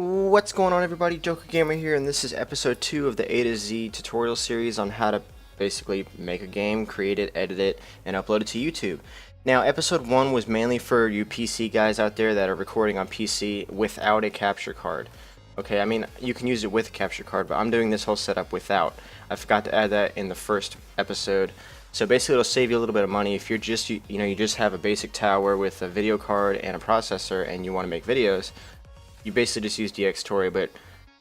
What's going on, everybody? Joker Gamer here, and this is episode 2 of the A to Z tutorial series on how to basically make a game, create it, edit it, and upload it to YouTube. Now, episode 1 was mainly for you PC guys out there that are recording on PC without a capture card. Okay, I mean, you can use it with a capture card, but I'm doing this whole setup without. I forgot to add that in the first episode. So basically it'll save you a little bit of money if you're just, you just have a basic tower with a video card and a processor and you want to make videos. You basically just use DotEXE, but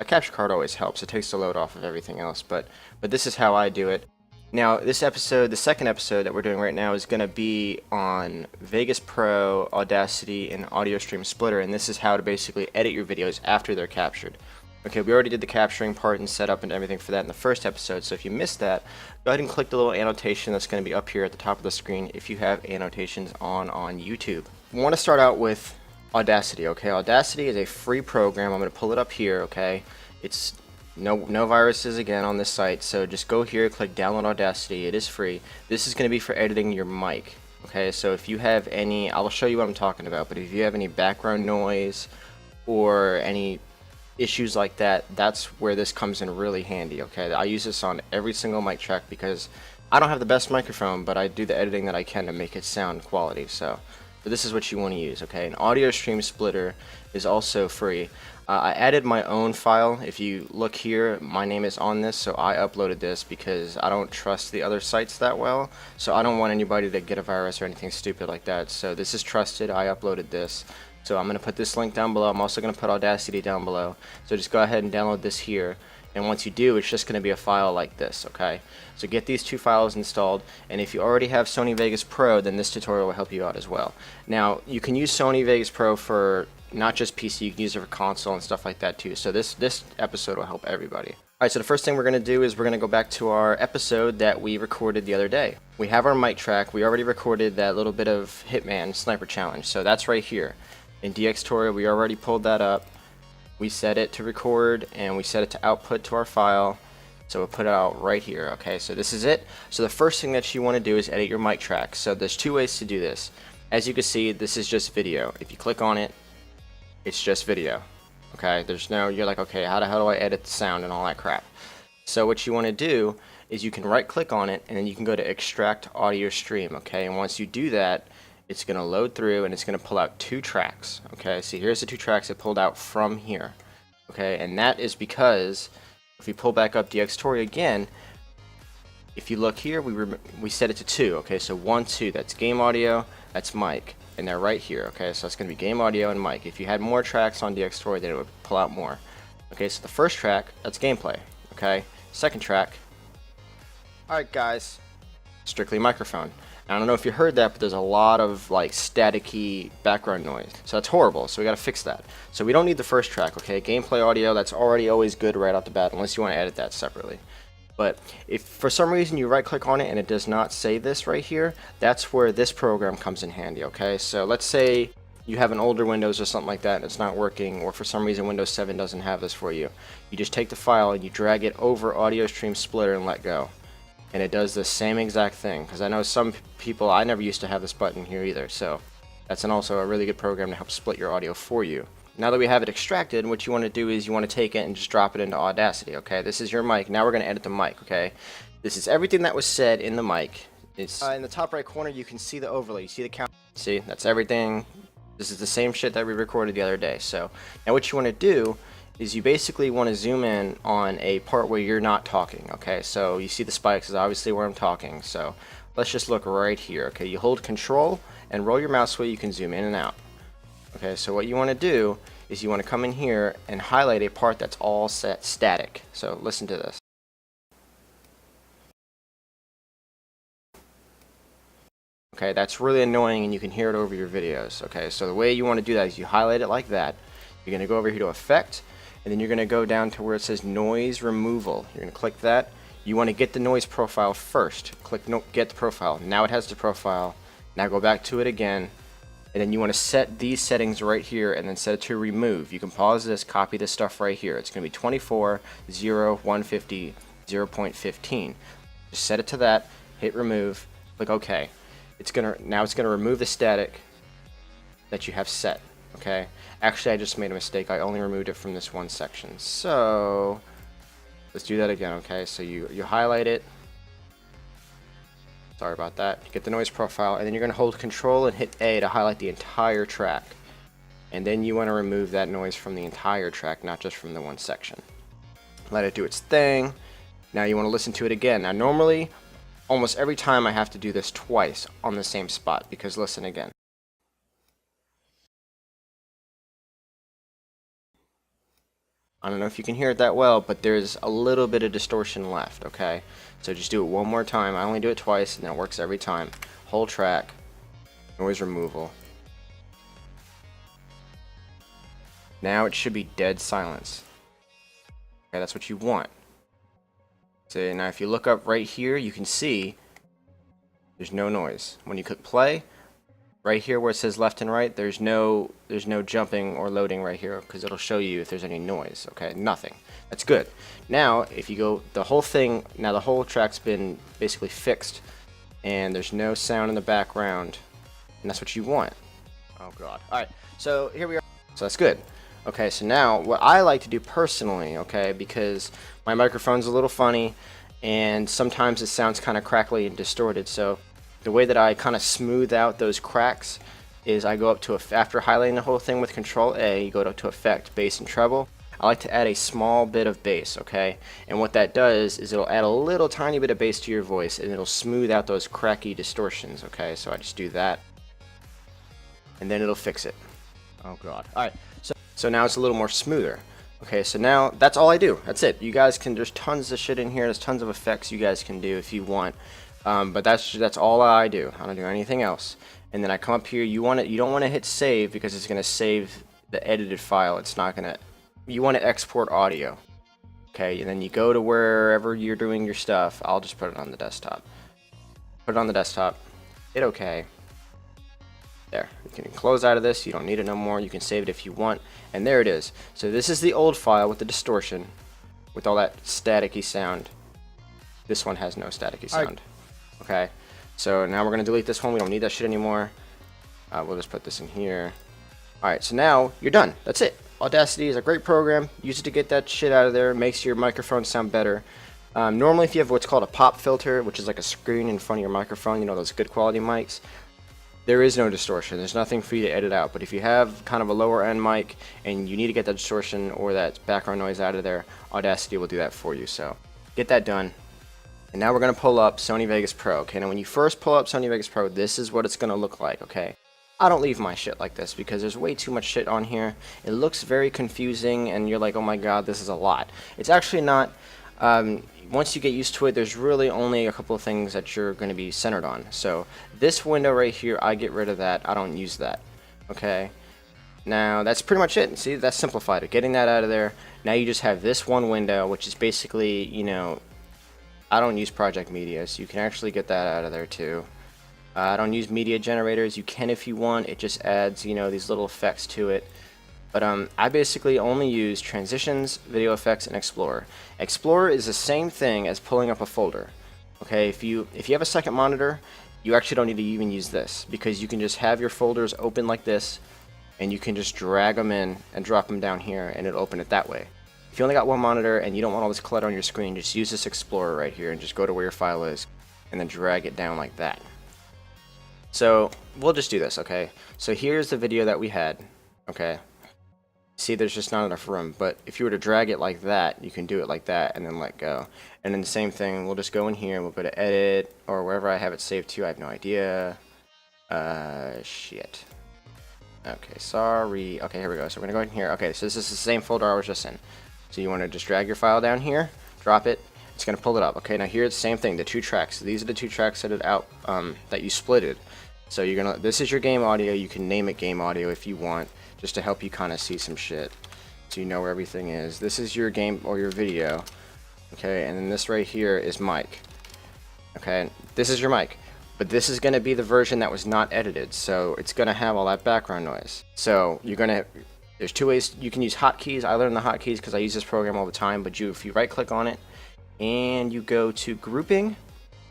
a capture card always helps. It takes the load off of everything else, but this is how I do it. Now, this episode, the second episode that we're doing right now, is going to be on Vegas Pro, Audacity, and Audio Stream Splitter, and this is how to basically edit your videos after they're captured. Okay, we already did the capturing part and setup and everything for that in the first episode, so if you missed that, go ahead and click the little annotation that's going to be up here at the top of the screen if you have annotations on YouTube. We want to start out with Audacity. Okay, Audacity is a free program. I'm going to pull it up here. Okay, it's no viruses again on this site, so just go here, click download Audacity. It is free. This is going to be for editing your mic. Okay, so if you have any, I'll show you what I'm talking about, but if you have any background noise or any issues like that, that's where this comes in really handy. Okay, I use this on every single mic track because I don't have the best microphone, but I do the editing that I can to make it sound quality. So this is what you want to use. Okay, an Audio Stream Splitter is also free. I added my own file. If you look here, my name is on this, so I uploaded this because I don't trust the other sites that well, so I don't want anybody to get a virus or anything stupid like that. So this is trusted. I uploaded this, so I'm going to put this link down below. I'm also going to put Audacity down below, so just go ahead and download this here, and once you do, it's just going to be a file like this. Okay, so get these two files installed, and if you already have Sony Vegas Pro, then this tutorial will help you out as well. Now, you can use Sony Vegas Pro for not just PC, you can use it for console and stuff like that too. So this episode will help everybody. Alright, so the first thing we're going to do is we're going to go back to our episode that we recorded the other day. We have our mic track. We already recorded that little bit of Hitman Sniper Challenge, so that's right here. In DotEXE, we already pulled that up. We set it to record and we set it to output to our file, so we'll put it out right here. Okay, so this is it. So the first thing that you want to do is edit your mic track. So there's two ways to do this. As you can see, this is just video. If you click on it, it's just video. Okay, there's no, you're like, okay, how do I edit the sound and all that crap? So what you want to do is you can right click on it and then you can go to extract audio stream. Okay, and once you do that, it's going to load through and it's going to pull out two tracks. Okay, so here's the two tracks it pulled out from here. Okay, and that is because if we pull back up DotEXE again, if you look here, we set it to 2. Okay, so 1, 2, that's game audio, that's mic, and they're right here. Okay, so it's going to be game audio and mic. If you had more tracks on DotEXE, then it would pull out more. Okay, so the first track, that's gameplay. Okay, second track, alright guys, strictly microphone. I don't know if you heard that, but there's a lot of like staticky background noise, so that's horrible, so we gotta fix that. So we don't need the first track. Okay, gameplay audio, that's already always good right off the bat, unless you want to edit that separately. But if for some reason you right click on it and it does not say this right here, that's where this program comes in handy. Okay, so let's say you have an older Windows or something like that and it's not working, or for some reason Windows 7 doesn't have this for you. You just take the file and you drag it over Audio Stream Splitter and let go. And it does the same exact thing, because I know some people, I never used to have this button here either, so that's also a really good program to help split your audio for you. Now that we have it extracted, what you want to do is you want to take it and just drop it into Audacity. Okay, this is your mic. Now we're going to edit the mic. Okay, this is everything that was said in the mic. It's in the top right corner. You can see the overlay. You see the count. See, that's everything. This is the same shit that we recorded the other day. So now what you want to do is you basically want to zoom in on a part where you're not talking. Okay, so you see the spikes is obviously where I'm talking. So let's just look right here. Okay, you hold Control and roll your mouse wheel. You can zoom in and out. Okay, so what you want to do is you want to come in here and highlight a part that's all set static. So listen to this. Okay, that's really annoying and you can hear it over your videos. Okay, so the way you want to do that is you highlight it like that. You're going to go over here to Effect, and then you're going to go down to where it says Noise Removal. You're going to click that. You want to get the noise profile first. Click Get the Profile. Now it has the profile. Now go back to it again. And then you want to set these settings right here and then set it to remove. You can pause this, copy this stuff right here. It's going to be 24, 0, 150, 0.15. Just set it to that, hit remove, click OK. Now it's going to remove the static that you have set. Okay, actually I just made a mistake. I only removed it from this one section. So let's do that again. Okay, so you highlight it. Sorry about that. You get the noise profile, and then you're going to hold Control and hit A to highlight the entire track. And then you want to remove that noise from the entire track, not just from the one section. Let it do its thing. Now you want to listen to it again. Now normally, almost every time I have to do this twice on the same spot, because listen again. I don't know if you can hear it that well, but there's a little bit of distortion left, okay? So just do it one more time. I only do it twice, and that works every time. Whole track, noise removal. Now it should be dead silence. Okay, that's what you want. So now if you look up right here, you can see there's no noise. When you click play, right here where it says left and right, there's no jumping or loading right here, because it'll show you if there's any noise. Okay, nothing. That's good. Now if you go the whole thing, now the whole track's been basically fixed, and there's no sound in the background, and that's what you want. Oh god. Alright, so here we are. So that's good. Okay, so now what I like to do personally, okay, because my microphone's a little funny and sometimes it sounds kind of crackly and distorted, so the way that I kind of smooth out those cracks is I go up to, after highlighting the whole thing with Control A, you go to Effect, Bass and Treble. I like to add a small bit of bass, okay, and what that does is it'll add a little tiny bit of bass to your voice and it'll smooth out those cracky distortions, okay, so I just do that and then it'll fix it. Oh god. Alright, so now it's a little more smoother. Okay, so now that's all I do. That's it. You guys can, there's tons of shit in here. There's tons of effects you guys can do if you want. But that's all I do. I don't do anything else. And then I come up here. You don't want to hit save because it's going to save the edited file. It's not going to. You want to export audio. Okay, and then you go to wherever you're doing your stuff. I'll just put it on the desktop. Put it on the desktop. Hit OK. There, you can close out of this, you don't need it no more, you can save it if you want, and there it is. So this is the old file with the distortion, with all that staticky sound. This one has no staticky sound. Okay, so now we're going to delete this one, we don't need that shit anymore. We'll just put this in here. Alright, so now you're done, that's it. Audacity is a great program, use it to get that shit out of there, makes your microphone sound better. Normally if you have what's called a pop filter, which is like a screen in front of your microphone, you know, those good quality mics, there is no distortion. There's nothing for you to edit out. But if you have kind of a lower end mic and you need to get that distortion or that background noise out of there, Audacity will do that for you. So get that done. And now we're going to pull up Sony Vegas Pro. Okay, now when you first pull up Sony Vegas Pro, this is what it's going to look like. Okay, I don't leave my shit like this because there's way too much shit on here. It looks very confusing and you're like, oh my god, this is a lot. It's actually not. Once you get used to it, there's really only a couple of things that you're going to be centered on. So this window right here, I get rid of that. I don't use that. Okay. Now that's pretty much it. See, that's simplified it. Getting that out of there. Now you just have this one window, which is basically, you know, I don't use project media, so you can actually get that out of there too. I don't use media generators. You can if you want. It just adds, you know, these little effects to it. But I basically only use transitions, video effects, and Explorer. Explorer is the same thing as pulling up a folder. Okay, if you have a second monitor, you actually don't need to even use this because you can just have your folders open like this, and you can just drag them in and drop them down here, and it'll open it that way. If you only got one monitor and you don't want all this clutter on your screen, just use this Explorer right here and just go to where your file is, and then drag it down like that. So we'll just do this, okay? So here's the video that we had, okay? See, there's just not enough room, but if you were to drag it like that, you can do it like that and then let go. And then the same thing, we'll just go in here, we'll go to edit, or wherever I have it saved to, I have no idea. Shit. Okay, sorry. Okay, here we go. So we're gonna go in here. Okay, so this is the same folder I was just in. So you want to just drag your file down here, drop it, it's gonna pull it up. Okay, now here it's the same thing, the two tracks. These are the two tracks that it out that you splitted. So you're gonna, this is your game audio, you can name it game audio if you want, just to help you kind of see some shit, so you know where everything is. This is your game or your video, okay, and then this right here is mic. Okay, this is your mic, but this is going to be the version that was not edited, so it's going to have all that background noise. So you're going to, there's two ways you can use hotkeys. I learned the hotkeys because I use this program all the time, but if you right click on it and you go to grouping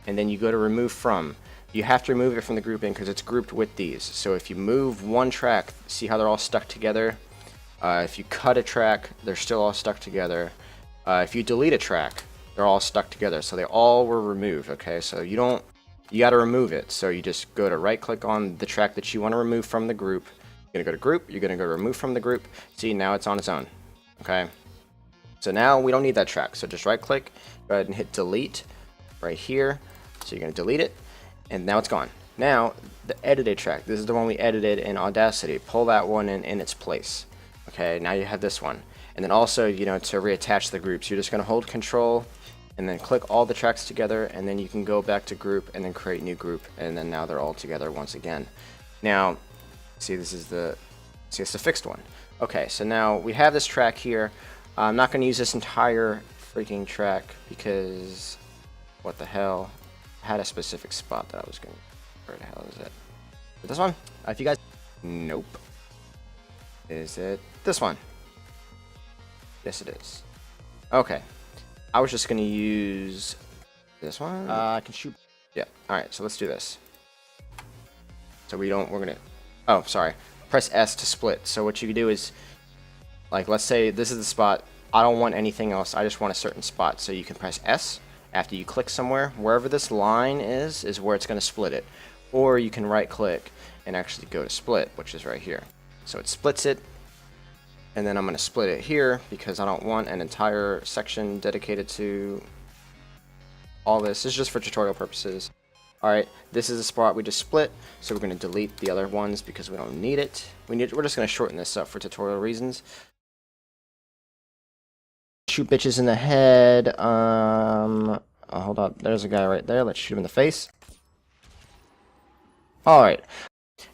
and then you go to remove from, you have to remove it from the grouping because it's grouped with these. So if you move one track, see how they're all stuck together? If you cut a track, they're still all stuck together. If you delete a track, they're all stuck together. So they all were removed, okay? So you gotta remove it. So you just go to right click on the track that you want to remove from the group. You're gonna go to group, you're gonna go to remove from the group. See, now it's on its own, okay? So now we don't need that track. So just right click, go ahead and hit delete right here. So you're gonna delete it, and now it's gone. Now, the edited track, this is the one we edited in Audacity. Pull that one in its place. Okay, now you have this one. And then also, you know, to reattach the groups, you're just going to hold control and then click all the tracks together, and then you can go back to group and then create new group, and then now they're all together once again. Now, see, it's the fixed one. Okay, so now we have this track here. I'm not going to use this entire freaking track because, what the hell? I had a specific spot that I was going to, where the hell is it? This one? If you guys, nope. Is it this one? Yes, it is. Okay. I was just gonna use this one. I can shoot. Yeah. All right. So let's do this. So we're gonna. Oh, sorry. Press S to split. So what you can do is, like, let's say this is the spot. I don't want anything else. I just want a certain spot. So you can press S after you click somewhere. Wherever this line is where it's gonna split it. Or you can right click and actually go to split, which is right here. So it splits it, and then I'm going to split it here because I don't want an entire section dedicated to all this. This is just for tutorial purposes. Alright, this is the spot we just split, so we're going to delete the other ones because we don't need it. We're just going to shorten this up for tutorial reasons. Shoot bitches in the head. Oh, hold up, there's a guy right there. Let's shoot him in the face. Alright.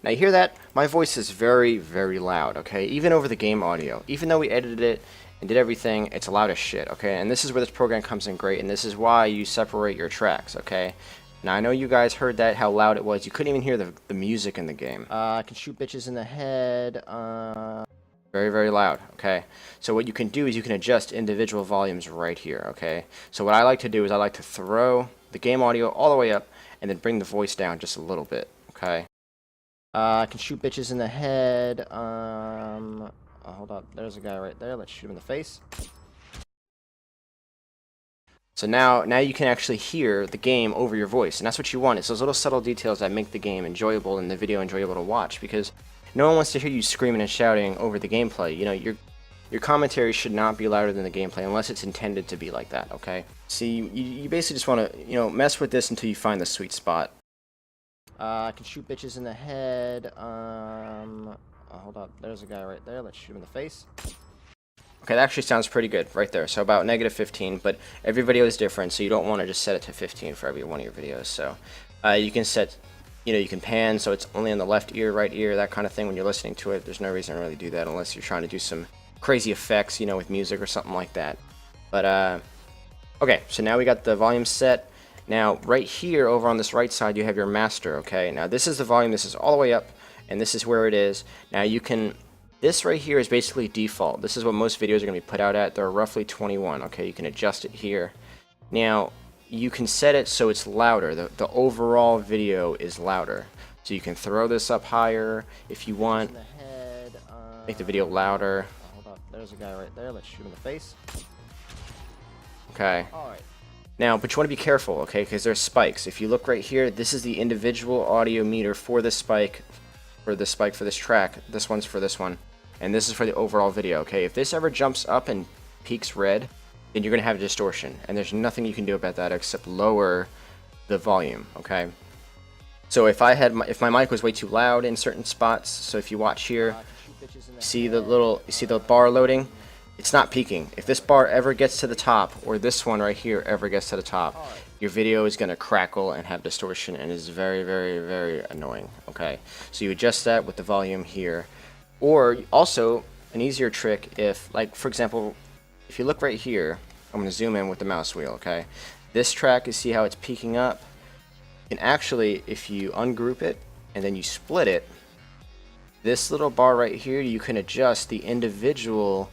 Now you hear that? My voice is very, very loud, okay? Even over the game audio. Even though we edited it and did everything, it's loud as shit, okay? And this is where this program comes in great, and this is why you separate your tracks, okay? Now I know you guys heard that, how loud it was. You couldn't even hear the music in the game. I can shoot bitches in the head. Very, very loud, okay? So what you can do is you can adjust individual volumes right here, okay? So what I like to do is I like to throw the game audio all the way up and then bring the voice down just a little bit, okay? I can shoot bitches in the head. Oh, hold up, there's a guy right there. Let's shoot him in the face. So now you can actually hear the game over your voice, and that's what you want. It's those little subtle details that make the game enjoyable and the video enjoyable to watch, because no one wants to hear you screaming and shouting over the gameplay. You know, your commentary should not be louder than the gameplay unless it's intended to be like that, okay? See, you basically just want to, you know, mess with this until you find the sweet spot. I can shoot bitches in the head. Oh, hold up, there's a guy right there. Let's shoot him in the face. Okay, that actually sounds pretty good right there. So about -15, but every video is different, so you don't want to just set it to 15 for every one of your videos. So you can set, you know, you can pan so it's only on the left ear, right ear, that kind of thing when you're listening to it. There's no reason to really do that unless you're trying to do some crazy effects, you know, with music or something like that. But okay, so now we got the volume set. Now, right here, over on this right side, you have your master, okay? Now, this is the volume. This is all the way up, and this is where it is. Now, you can... This right here is basically default. This is what most videos are going to be put out at. They're roughly 21, okay? You can adjust it here. Now, you can set it so it's louder. The overall video is louder. So you can throw this up higher if you want. Make the video louder. Hold up, there's a guy right there. Let's shoot him in the face. Okay. All right. Now, but you want to be careful, okay, because there's spikes. If you look right here, this is the individual audio meter for this spike, for this track. This one's for this one, and this is for the overall video, okay? If this ever jumps up and peaks red, then you're going to have a distortion, and there's nothing you can do about that except lower the volume, okay? So if my mic was way too loud in certain spots, so if you watch here, see the bar loading? It's not peaking. If this bar ever gets to the top, or this one right here ever gets to the top, your video is going to crackle and have distortion, and is very, very, very annoying, okay? So you adjust that with the volume here. Or also, an easier trick, if, like, for example, if you look right here, I'm going to zoom in with the mouse wheel, okay? This track, you see how it's peaking up? And actually, if you ungroup it, and then you split it, this little bar right here, you can adjust the individual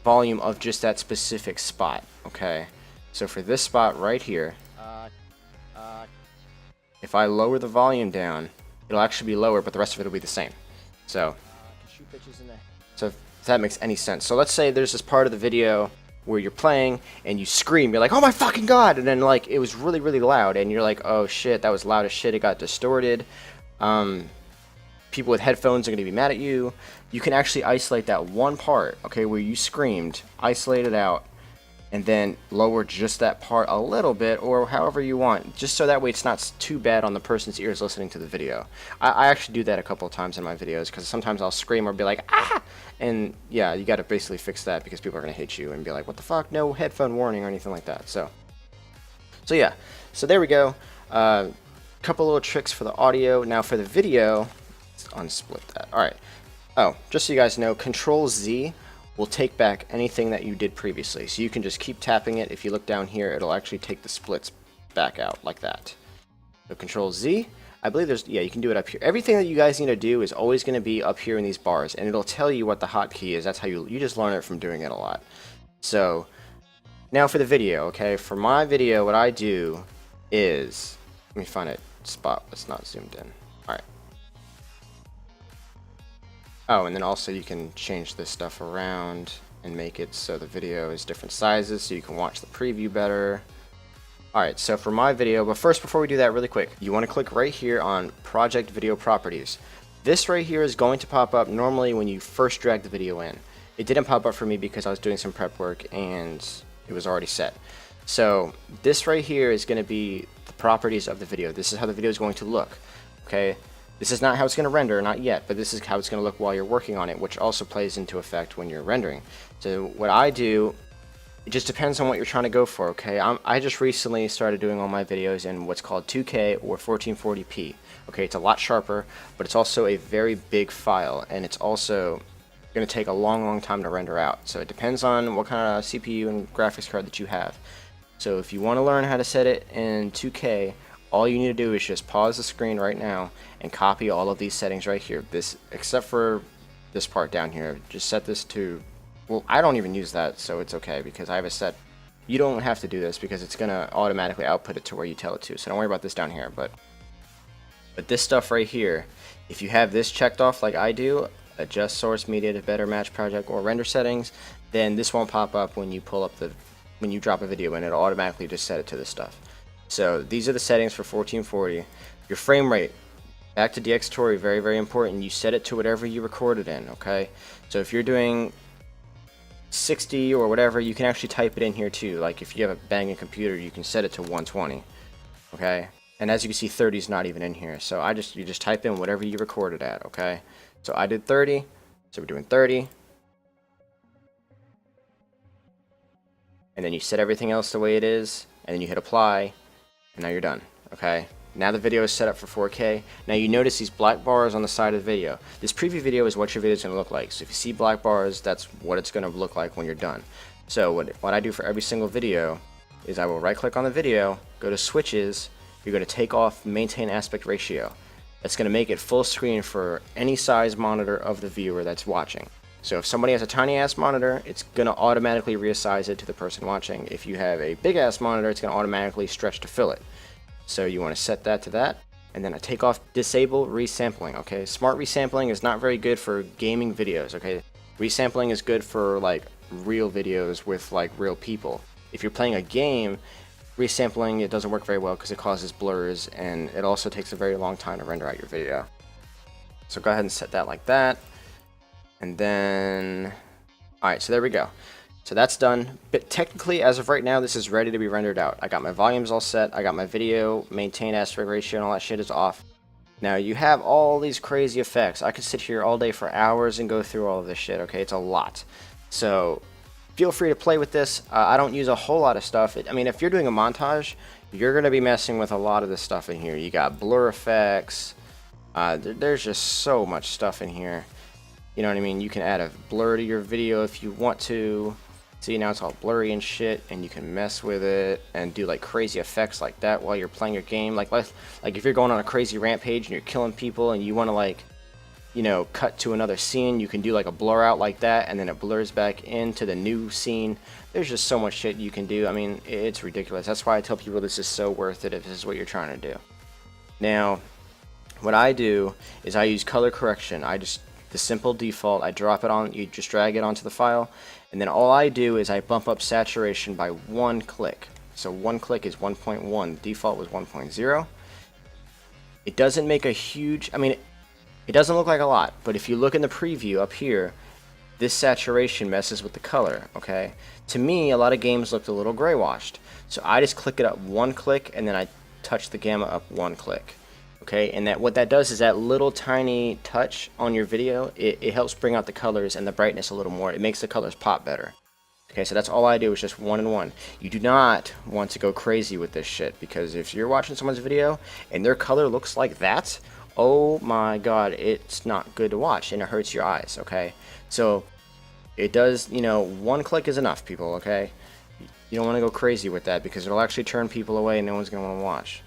volume of just that specific spot, okay? So for this spot right here, if I lower the volume down, it'll actually be lower, but the rest of it will be the same. So if that makes any sense. So let's say there's this part of the video where you're playing and you scream, you're like, oh my fucking god, and then like it was really really loud and you're like, oh shit, that was loud as shit, it got distorted. People with headphones are going to be mad at you. You can actually isolate that one part, okay, where you screamed, isolate it out, and then lower just that part a little bit, or however you want, just so that way it's not too bad on the person's ears listening to the video. I actually do that a couple of times in my videos, because sometimes I'll scream or be like, ah! And yeah, you got to basically fix that, because people are going to hate you and be like, what the fuck, no headphone warning or anything like that. So yeah, so there we go. Couple little tricks for the audio. Now for the video, let's unsplit that. Alright. Oh, just so you guys know, Control Z will take back anything that you did previously. So you can just keep tapping it. If you look down here, it'll actually take the splits back out like that. So Control Z, I believe there's, yeah, you can do it up here. Everything that you guys need to do is always going to be up here in these bars, and it'll tell you what the hotkey is. That's how you just learn it from doing it a lot. So now for the video, okay? For my video, what I do is, let me find a spot that's not zoomed in. Alright. Oh, and then also you can change this stuff around and make it so the video is different sizes so you can watch the preview better. Alright, so for my video, but first before we do that really quick, you want to click right here on Project Video Properties. This right here is going to pop up normally when you first drag the video in. It didn't pop up for me because I was doing some prep work and it was already set. So this right here is going to be the properties of the video. This is how the video is going to look. Okay. This is not how it's going to render, not yet, but this is how it's going to look while you're working on it, which also plays into effect when you're rendering. So what I do, it just depends on what you're trying to go for, okay? I just recently started doing all my videos in what's called 2K or 1440p. Okay, it's a lot sharper, but it's also a very big file, and it's also going to take a long time to render out. So it depends on what kind of CPU and graphics card that you have. So if you want to learn how to set it in 2K, all you need to do is just pause the screen right now and copy all of these settings right here. This, except for this part down here, just set this to, well, I don't even use that, so it's okay because I have it set. You don't have to do this because it's gonna automatically output it to where you tell it to. So don't worry about this down here. But this stuff right here, if you have this checked off like I do, adjust source media to better match project or render settings, then this won't pop up when you pull up when you drop a video in. It'll automatically just set it to this stuff. So these are the settings for 1440. Your frame rate, back to DotEXE tutorial, very important. You set it to whatever you recorded in, okay? So if you're doing 60 or whatever, you can actually type it in here too. Like if you have a banging computer, you can set it to 120, okay? And as you can see, 30 is not even in here. So you just type in whatever you recorded at, okay? So I did 30, so we're doing 30. And then you set everything else the way it is, and then you hit apply. And now you're done, okay? Now the video is set up for 4K. Now you notice these black bars on the side of the video. This preview video is what your video is going to look like. So if you see black bars, that's what it's going to look like when you're done. So what I do for every single video is I will right click on the video, go to switches, you're going to take off maintain aspect ratio. That's going to make it full screen for any size monitor of the viewer that's watching. So if somebody has a tiny ass monitor, it's going to automatically resize it to the person watching. If you have a big ass monitor, it's going to automatically stretch to fill it. So you want to set that to that, and then I take off disable resampling, okay? Smart resampling is not very good for gaming videos, okay? Resampling is good for like real videos with like real people. If you're playing a game, resampling, it doesn't work very well because it causes blurs, and it also takes a very long time to render out your video. So go ahead and set that like that. And then, alright, so there we go. So that's done. But technically, as of right now, this is ready to be rendered out. I got my volumes all set. I got my video, maintain aspect ratio, and all that shit is off. Now, you have all these crazy effects. I could sit here all day for hours and go through all of this shit, okay? It's a lot. So, feel free to play with this. I don't use a whole lot of stuff. I mean, if you're doing a montage, you're going to be messing with a lot of this stuff in here. You got blur effects. There's just so much stuff in here. You know what I mean? You can add a blur to your video if you want to. See, now it's all blurry and shit, and you can mess with it and do like crazy effects like that while you're playing your game. Like if you're going on a crazy rampage and you're killing people and you want to like, you know, cut to another scene, you can do like a blur out like that, and then it blurs back into the new scene. There's just so much shit you can do. I mean, it's ridiculous. That's why I tell people this is so worth it if this is what you're trying to do. Now, what I do is I use color correction. The simple default, I drop it on, you just drag it onto the file, and then all I do is I bump up saturation by 1 click. So 1 click is 1.1, the default was 1.0. It doesn't make a huge, it doesn't look like a lot, but if you look in the preview up here, this saturation messes with the color, okay? To me, a lot of games looked a little gray washed. So I just click it up 1 click, and then I touch the gamma up 1 click. Okay, and what that does is that little tiny touch on your video, it helps bring out the colors and the brightness a little more. It makes the colors pop better. Okay, so that's all I do is just 1 and 1. You do not want to go crazy with this shit, because if you're watching someone's video and their color looks like that, oh my god, it's not good to watch and it hurts your eyes, okay? So it does, 1 click is enough, people, okay? You don't want to go crazy with that because it'll actually turn people away and no one's going to want to watch.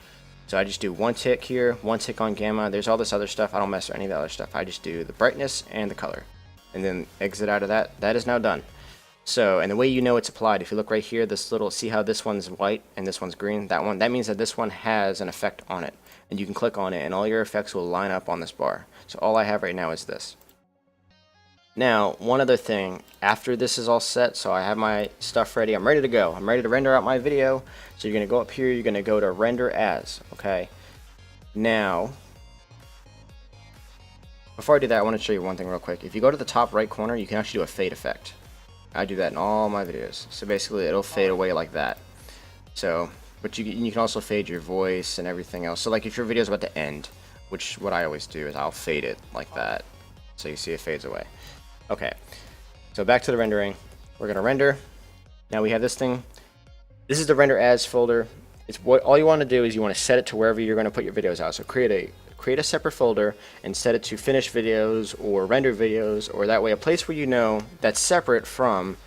So I just do 1 tick here, 1 tick on gamma. There's all this other stuff. I don't mess with any of the other stuff. I just do the brightness and the color. And then exit out of that. That is now done. So, and the way you know it's applied, if you look right here, see how this one's white and this one's green? That means that this one has an effect on it. And you can click on it and all your effects will line up on this bar. So all I have right now is this. Now, one other thing, after this is all set, so I have my stuff ready, I'm ready to go. I'm ready to render out my video. So you're going to go up here, you're going to go to render as, okay? Now, before I do that, I want to show you one thing real quick. If you go to the top right corner, you can actually do a fade effect. I do that in all my videos. So basically, it'll fade away like that. So, but you can also fade your voice and everything else. So like if your video is about to end, which what I always do is I'll fade it like that. So you see it fades away. Okay, so back to the rendering. We're gonna render. Now we have this thing. This is the render as folder. It's what all you want to do is you want to set it to wherever you're going to put your videos out. So create a separate folder and set it to finished videos or render videos, or that way a place where you know that's separate from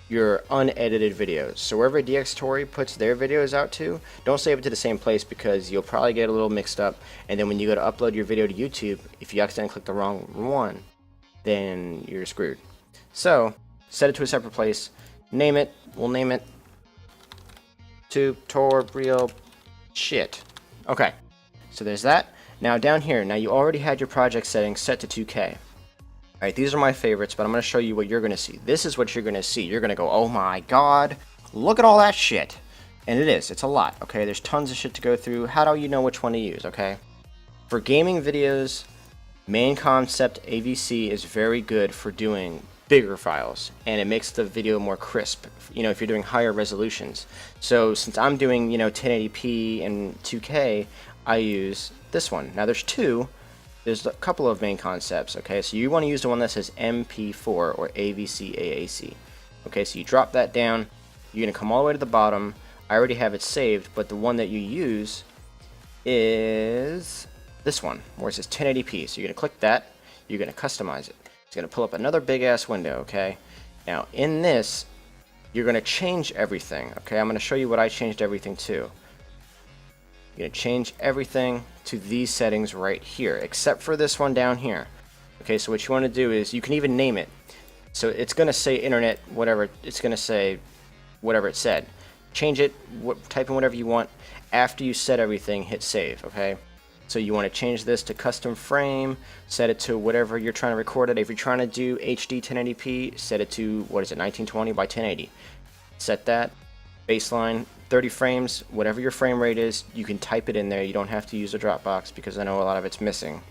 your unedited videos. So wherever DotEXE puts their videos out to, don't save it to the same place because you'll probably get a little mixed up. And then when you go to upload your video to YouTube, if you accidentally click the wrong one, then you're screwed. So set it to a separate place, name it, we'll name it tutorial shit. Okay, so there's that. Now down here, now you already had your project settings set to 2K. Alright, these are my favorites, but I'm going to show you what you're going to see. This is what you're going to see. You're going to go, oh my god, look at all that shit. And it's a lot, okay? There's tons of shit to go through. How do you know which one to use, okay? For gaming videos, main concept AVC is very good for doing bigger files, and it makes the video more crisp, if you're doing higher resolutions. So since I'm doing, 1080p and 2K, I use this one. Now there's a couple of main concepts, okay? So you want to use the one that says MP4 or AVC AAC. Okay, so you drop that down, you're going to come all the way to the bottom. I already have it saved, but the one that you use is this one, where it says 1080p. So you're going to click that, you're going to customize it. It's going to pull up another big ass window, okay? Now in this, you're going to change everything, okay? I'm going to show you what I changed everything to. You're going to change everything to these settings right here, except for this one down here. Okay, so what you want to do is, you can even name it. So it's going to say internet, whatever, it's going to say whatever it said. Change it, type in whatever you want. After you set everything, hit save, okay? So you want to change this to custom frame, set it to whatever you're trying to record it. If you're trying to do HD 1080p, set it to, 1920 by 1080. Set that, baseline, 30 frames, whatever your frame rate is, you can type it in there. You don't have to use a Dropbox because I know a lot of it's missing.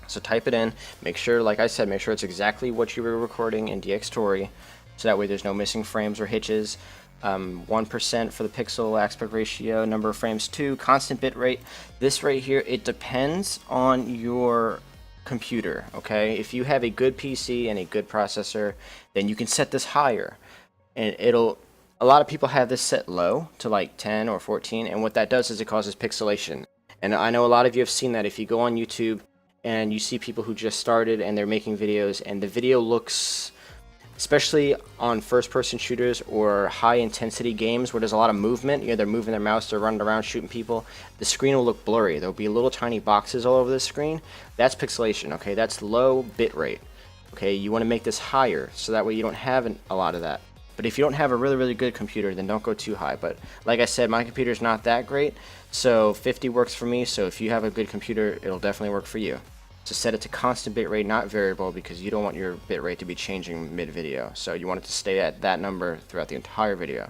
So type it in, make sure, like I said, make sure it's exactly what you were recording in DotEXE, so that way there's no missing frames or hitches. 1% for the pixel aspect ratio, number of frames 2, constant bit rate. This right here, it depends on your computer, okay? If you have a good PC and a good processor, then you can set this higher, and a lot of people have this set low to like 10 or 14, and what that does is it causes pixelation. And I know a lot of you have seen that. If you go on YouTube and you see people who just started and they're making videos, and the video looks, especially on first-person shooters or high-intensity games where there's a lot of movement, they're moving their mouse, they're running around shooting people, the screen will look blurry. There'll be little tiny boxes all over the screen. That's pixelation, okay? That's low bit rate, okay? You want to make this higher, so that way you don't have a lot of that. But if you don't have a really good computer, then don't go too high. But like I said, my computer's not that great, so 50 works for me. So if you have a good computer, it'll definitely work for you. So set it to constant bitrate, not variable, because you don't want your bitrate to be changing mid-video. So you want it to stay at that number throughout the entire video.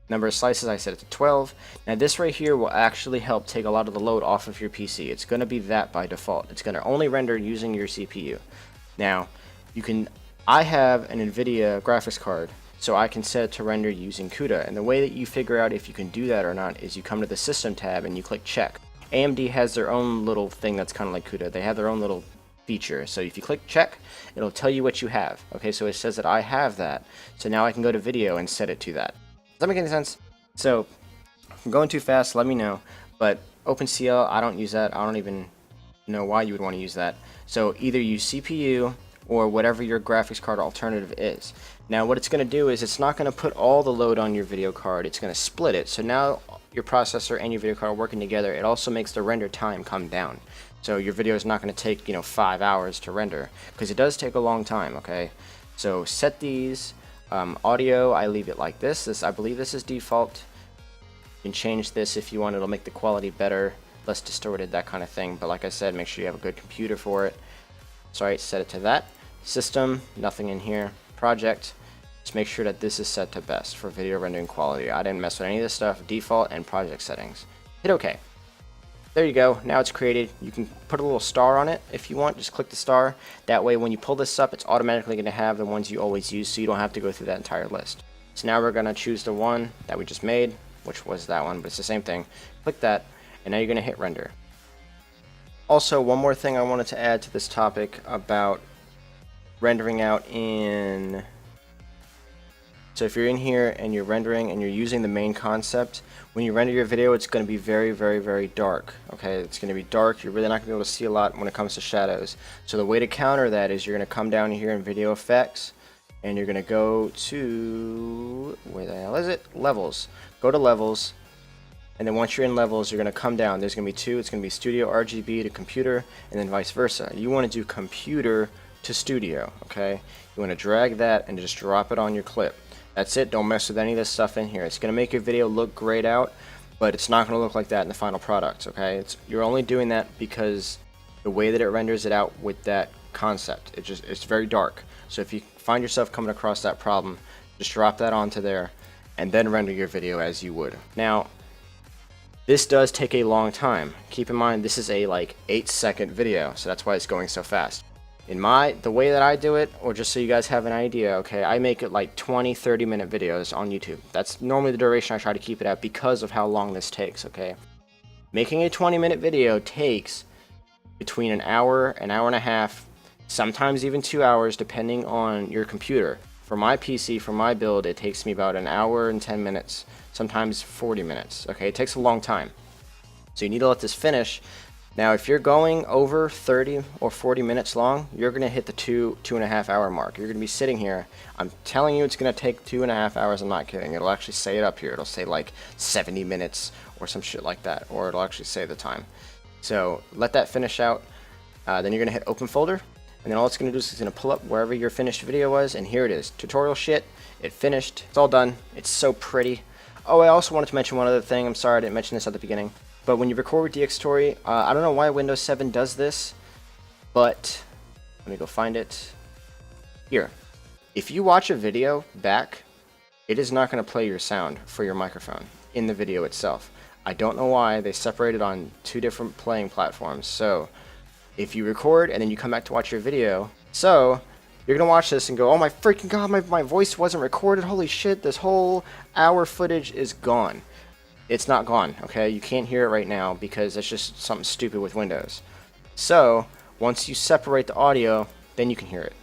Number of slices, I set it to 12. Now this right here will actually help take a lot of the load off of your PC. It's going to be that by default. It's going to only render using your CPU. Now, I have an NVIDIA graphics card, so I can set it to render using CUDA. And the way that you figure out if you can do that or not is you come to the System tab and you click Check. AMD has their own little thing that's kind of like CUDA. They have their own little feature. So if you click Check, it'll tell you what you have. Okay, so it says that I have that. So now I can go to Video and set it to that. Does that make any sense? So, if I'm going too fast, let me know. But OpenCL, I don't use that. I don't even know why you would want to use that. So either use CPU or whatever your graphics card alternative is. Now what it's going to do is it's not going to put all the load on your video card. It's going to split it. So now your processor and your video card are working together. It also makes the render time come down. So your video is not going to take 5 hours to render, because it does take a long time. Okay, so set these. Audio, I leave it like this. I believe this is default. You can change this if you want. It'll make the quality better, less distorted, that kind of thing. But like I said, make sure you have a good computer for it. So I set it to that. System, nothing in here. Project, just make sure that this is set to best for video rendering quality. I didn't mess with any of this stuff. Default and project settings. Hit OK. There you go. Now it's created. You can put a little star on it if you want. Just click the star. That way when you pull this up, it's automatically going to have the ones you always use, so you don't have to go through that entire list. So now we're going to choose the one that we just made, which was that one, but it's the same thing. Click that, and now you're going to hit render. Also, one more thing I wanted to add to this topic about rendering out in... So if you're in here and you're rendering and you're using the main concept, when you render your video, it's going to be very dark. Okay, it's going to be dark. You're really not going to be able to see a lot when it comes to shadows. So the way to counter that is you're going to come down here in Video Effects, and you're going to go to, where the hell is it? Levels. Go to Levels, and then once you're in Levels, you're going to come down. There's going to be two. It's going to be Studio RGB to Computer, and then vice versa. You want to do Computer to Studio. Okay, you want to drag that and just drop it on your clip. That's it. Don't mess with any of this stuff in here. It's going to make your video look grayed out, but it's not going to look like that in the final product. Okay, you're only doing that because the way that it renders it out with that concept, it's very dark. So if you find yourself coming across that problem, just drop that onto there and then render your video as you would. Now, this does take a long time. Keep in mind this is a 8-second video, so that's why it's going so fast. The way that I do it, or just so you guys have an idea, okay, I make it 20-30 minute videos on YouTube. That's normally the duration I try to keep it at because of how long this takes, okay. Making a 20-minute video takes between an hour and a half, sometimes even 2 hours depending on your computer. For my PC, for my build, it takes me about an hour and 10 minutes, sometimes 40 minutes, okay. It takes a long time. So you need to let this finish. Now, if you're going over 30 or 40 minutes long, you're going to hit the 2.5 hour mark. You're going to be sitting here. I'm telling you it's going to take 2.5 hours. I'm not kidding. It'll actually say it up here. It'll say 70 minutes or some shit like that. Or it'll actually say the time. So let that finish out. Then you're going to hit open folder. And then all it's going to do is it's going to pull up wherever your finished video was. And here it is. Tutorial shit. It finished. It's all done. It's so pretty. Oh, I also wanted to mention one other thing. I'm sorry I didn't mention this at the beginning. But when you record with DxTory, I don't know why Windows 7 does this, but let me go find it. Here, if you watch a video back, it is not going to play your sound for your microphone in the video itself. I don't know why they separated on 2 different playing platforms. So if you record and then you come back to watch your video, so you're going to watch this and go, oh my freaking god, my voice wasn't recorded, holy shit, this whole hour footage is gone. It's not gone, okay? You can't hear it right now because it's just something stupid with Windows. So, once you separate the audio, then you can hear it.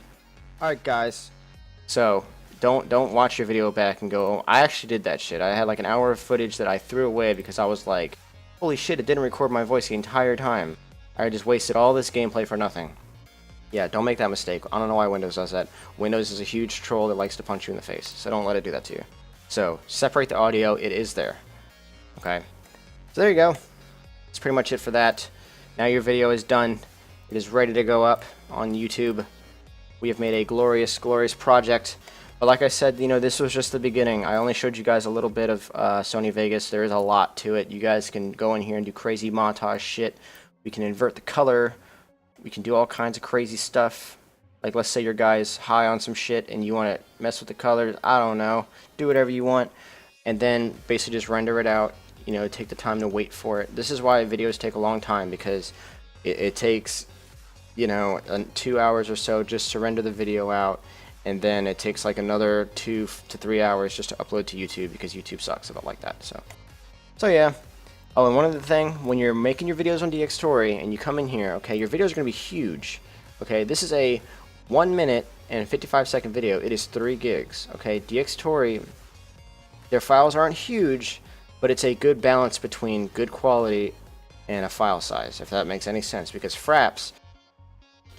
Alright guys, so don't watch your video back and go, I actually did that shit. I had an hour of footage that I threw away because I was like, holy shit, it didn't record my voice the entire time. I just wasted all this gameplay for nothing. Yeah, don't make that mistake. I don't know why Windows does that. Windows is a huge troll that likes to punch you in the face, so don't let it do that to you. So, separate the audio, it is there. Okay, so there you go. That's pretty much it for that. Now your video is done. It is ready to go up on YouTube. We have made a glorious, glorious project. But like I said, you know, this was just the beginning. I only showed you guys a little bit of Sony Vegas. There is a lot to it. You guys can go in here and do crazy montage shit. We can invert the color. We can do all kinds of crazy stuff. Like, let's say your guy's high on some shit and you want to mess with the colors. I don't know. Do whatever you want. And then basically just render it out. You know, take the time to wait for it. This is why videos take a long time, because it takes, you know, 2 hours or so just to render the video out. And then it takes like another 2 to 3 hours just to upload to YouTube, because YouTube sucks. I don't like that. So yeah. Oh, and one other thing, when you're making your videos on DxTory and you come in here, okay, your videos are going to be huge. Okay, this is a 1 minute and 55-second video. It is 3 gigs. Okay, DxTory, their files aren't huge, but it's a good balance between good quality and a file size, if that makes any sense. Because Fraps,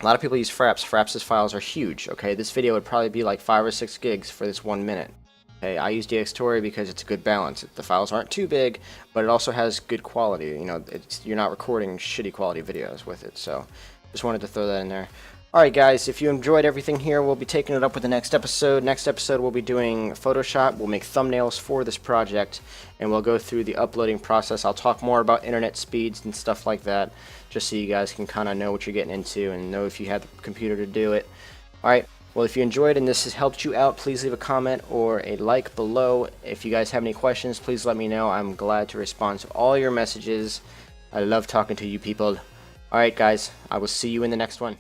a lot of people use Fraps. Fraps' files are huge. Okay, this video would probably be like 5 or 6 gigs for this 1 minute. Okay, I use DxTory because it's a good balance. The files aren't too big, but it also has good quality. You know, you're not recording shitty quality videos with it. So, just wanted to throw that in there. Alright guys, if you enjoyed everything here, we'll be taking it up with the next episode. Next episode we'll be doing Photoshop. We'll make thumbnails for this project, and we'll go through the uploading process. I'll talk more about internet speeds and stuff like that, just so you guys can kind of know what you're getting into and know if you have the computer to do it. Alright, well, if you enjoyed and this has helped you out, please leave a comment or a like below. If you guys have any questions, please let me know. I'm glad to respond to all your messages. I love talking to you people. Alright guys, I will see you in the next one.